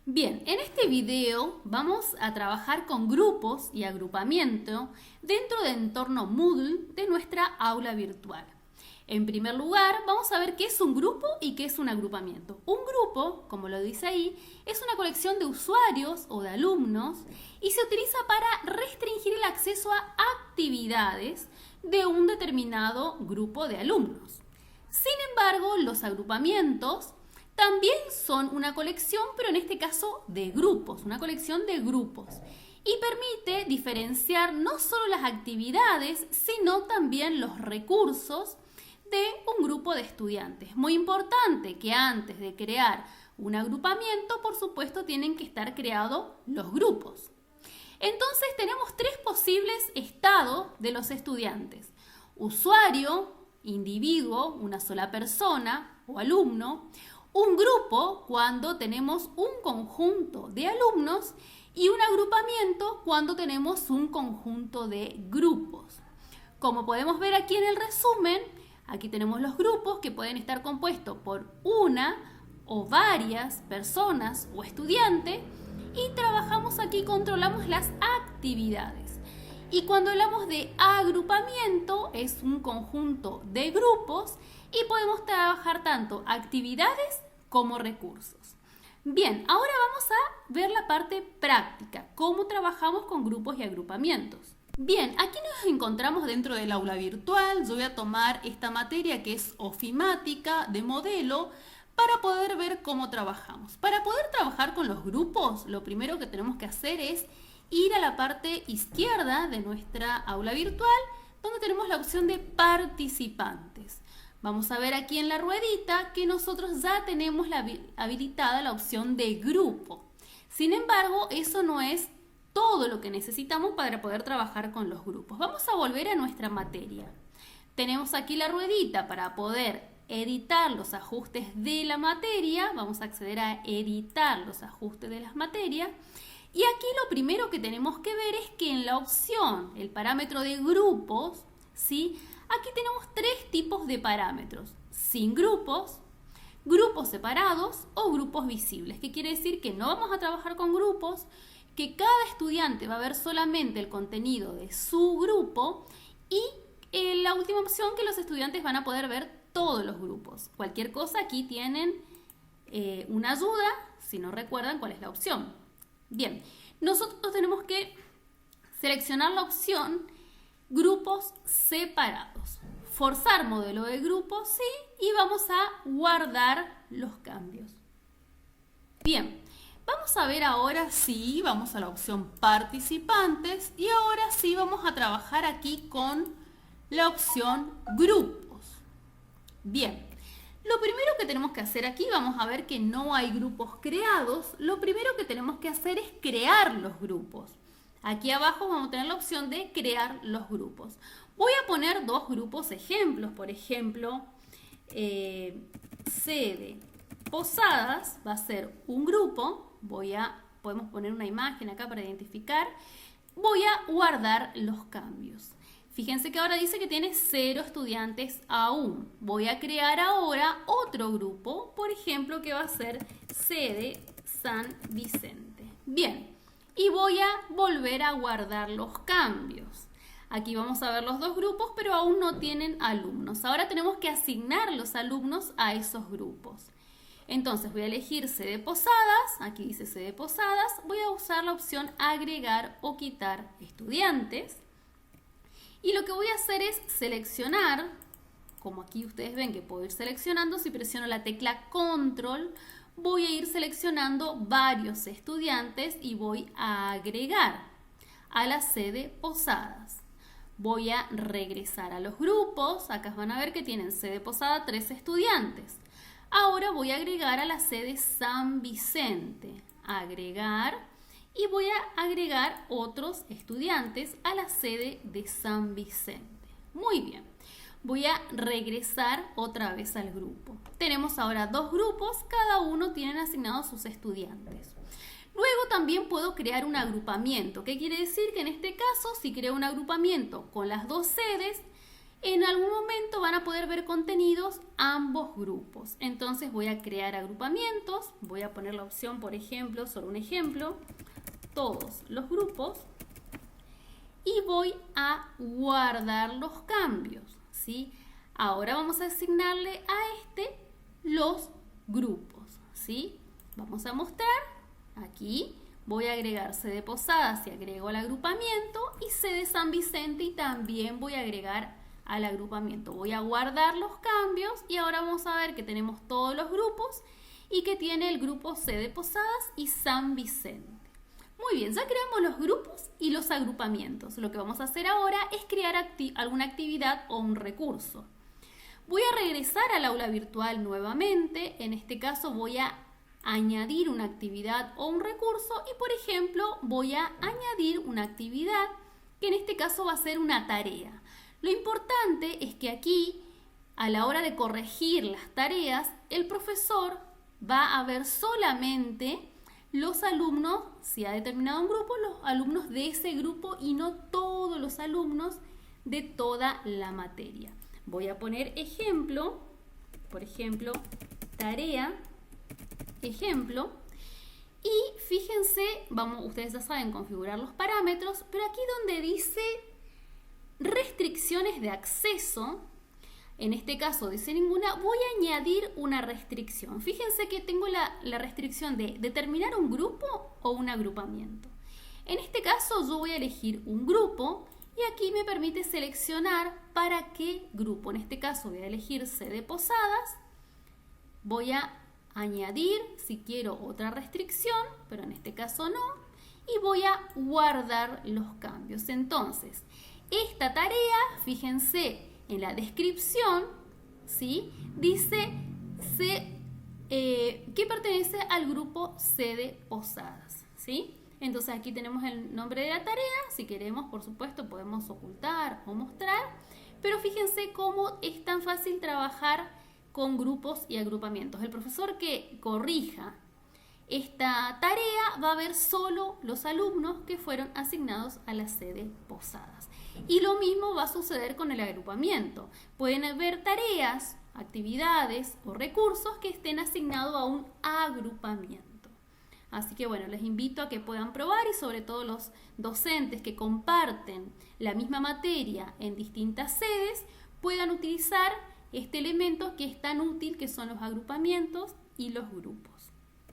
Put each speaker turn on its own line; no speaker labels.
Bien, en este video vamos a trabajar con grupos y agrupamiento dentro del entorno Moodle de nuestra aula virtual. En primer lugar, vamos a ver qué es un grupo y qué es un agrupamiento. Un grupo, como lo dice ahí, es una colección de usuarios o de alumnos y se utiliza para restringir el acceso a actividades de un determinado grupo de alumnos. Sin embargo, los agrupamientos también son una colección, pero en este caso de grupos, una colección de grupos. Y permite diferenciar no solo las actividades, sino también los recursos de un grupo de estudiantes. Muy importante que antes de crear un agrupamiento, por supuesto, tienen que estar creados los grupos. Entonces tenemos tres posibles estados de los estudiantes: usuario, individuo, una sola persona o alumno; un grupo cuando tenemos un conjunto de alumnos; y un agrupamiento cuando tenemos un conjunto de grupos. Como podemos ver aquí en el resumen, aquí tenemos los grupos que pueden estar compuestos por una o varias personas o estudiantes, y trabajamos aquí, controlamos las actividades. Y cuando hablamos de agrupamiento, es un conjunto de grupos y podemos trabajar tanto actividades como recursos. Bien, ahora vamos a ver la parte práctica, cómo trabajamos con grupos y agrupamientos. Bien, aquí nos encontramos dentro del aula virtual. Yo voy a tomar esta materia que es ofimática de modelo para poder ver cómo trabajamos. Para poder trabajar con los grupos, lo primero que tenemos que hacer es ir a la parte izquierda de nuestra aula virtual, donde tenemos la opción de participantes. Vamos a ver aquí en la ruedita que nosotros ya tenemos habilitada la opción de grupo. Sin embargo, eso no es todo lo que necesitamos para poder trabajar con los grupos. Vamos a volver a nuestra materia. Tenemos aquí la ruedita para poder editar los ajustes de la materia. Vamos a acceder a editar los ajustes de las materias. Y aquí lo primero que tenemos que ver es que en la opción, el parámetro de grupos, ¿sí?, aquí tenemos tres tipos de parámetros: sin grupos, grupos separados o grupos visibles. ¿Qué quiere decir? Que no vamos a trabajar con grupos, que cada estudiante va a ver solamente el contenido de su grupo, y la última opción, que los estudiantes van a poder ver todos los grupos. Cualquier cosa, aquí tienen una ayuda si no recuerdan cuál es la opción. Bien, nosotros tenemos que seleccionar la opción grupos separados, forzar modelo de grupo, sí, y vamos a guardar los cambios. Bien, vamos a ver ahora sí, vamos a la opción participantes, y ahora sí vamos a trabajar aquí con la opción grupos. Bien, lo primero que tenemos que hacer aquí, vamos a ver que no hay grupos creados. Lo primero que tenemos que hacer es crear los grupos. Aquí abajo vamos a tener la opción de crear los grupos. Voy a poner dos grupos ejemplos. Por ejemplo, sede Posadas va a ser un grupo. Podemos poner una imagen acá para identificar. Voy a guardar los cambios. Fíjense que ahora dice que tiene 0 estudiantes aún. Voy a crear ahora otro grupo, por ejemplo, que va a ser sede San Vicente. Bien. Y voy a volver a guardar los cambios. Aquí vamos a ver los dos grupos, pero aún no tienen alumnos. Ahora tenemos que asignar los alumnos a esos grupos. Entonces voy a elegir sede Posadas. Aquí dice sede Posadas. Voy a usar la opción agregar o quitar estudiantes. Y lo que voy a hacer es seleccionar, como aquí ustedes ven que puedo ir seleccionando. Si presiono la tecla control, voy a ir seleccionando varios estudiantes y voy a agregar a la sede Posadas. Voy a regresar a los grupos. Acá van a ver que tienen sede Posada 3 estudiantes. Ahora voy a agregar a la sede San Vicente. Agregar. Y voy a agregar otros estudiantes a la sede de San Vicente. Muy bien. Voy a regresar otra vez al grupo. Tenemos ahora dos grupos, cada uno tiene asignados sus estudiantes. Luego también puedo crear un agrupamiento. ¿Qué quiere decir? Que en este caso, si creo un agrupamiento con las dos sedes, en algún momento van a poder ver contenidos ambos grupos. Entonces voy a crear agrupamientos, voy a poner la opción, por ejemplo, solo un ejemplo, todos los grupos, y voy a guardar los cambios, ¿sí? Ahora vamos a asignarle a este los grupos, ¿sí? Vamos a mostrar aquí. Voy a agregar C de Posadas y agrego al agrupamiento, y C de San Vicente y también voy a agregar al agrupamiento. Voy a guardar los cambios y ahora vamos a ver que tenemos todos los grupos y que tiene el grupo C de Posadas y San Vicente. Muy bien, ya creamos los grupos y los agrupamientos. Lo que vamos a hacer ahora es crear alguna actividad o un recurso. Voy a regresar al aula virtual nuevamente. En este caso voy a añadir una actividad o un recurso y, por ejemplo, voy a añadir una actividad que en este caso va a ser una tarea. Lo importante es que aquí, a la hora de corregir las tareas, el profesor va a ver solamente los alumnos, si ha determinado un grupo, los alumnos de ese grupo y no todos los alumnos de toda la materia. Voy a poner ejemplo, por ejemplo, tarea, ejemplo, y fíjense, ustedes ya saben configurar los parámetros, pero aquí donde dice restricciones de acceso, en este caso dice ninguna, voy a añadir una restricción. Fíjense que tengo la restricción de determinar un grupo o un agrupamiento. En este caso yo voy a elegir un grupo y aquí me permite seleccionar para qué grupo. En este caso voy a elegir C de Posadas, voy a añadir si quiero otra restricción, pero en este caso no, y voy a guardar los cambios. Entonces, esta tarea, fíjense en la descripción, ¿sí? Dice que pertenece al grupo C de Posadas, ¿sí? Entonces aquí tenemos el nombre de la tarea. Si queremos, por supuesto, podemos ocultar o mostrar, pero fíjense cómo es tan fácil trabajar con grupos y agrupamientos. El profesor que corrija esta tarea va a ver solo los alumnos que fueron asignados a la C de Posadas. Y lo mismo va a suceder con el agrupamiento. Pueden haber tareas, actividades o recursos que estén asignados a un agrupamiento. Así que bueno, les invito a que puedan probar, y sobre todo los docentes que comparten la misma materia en distintas sedes puedan utilizar este elemento que es tan útil, que son los agrupamientos y los grupos.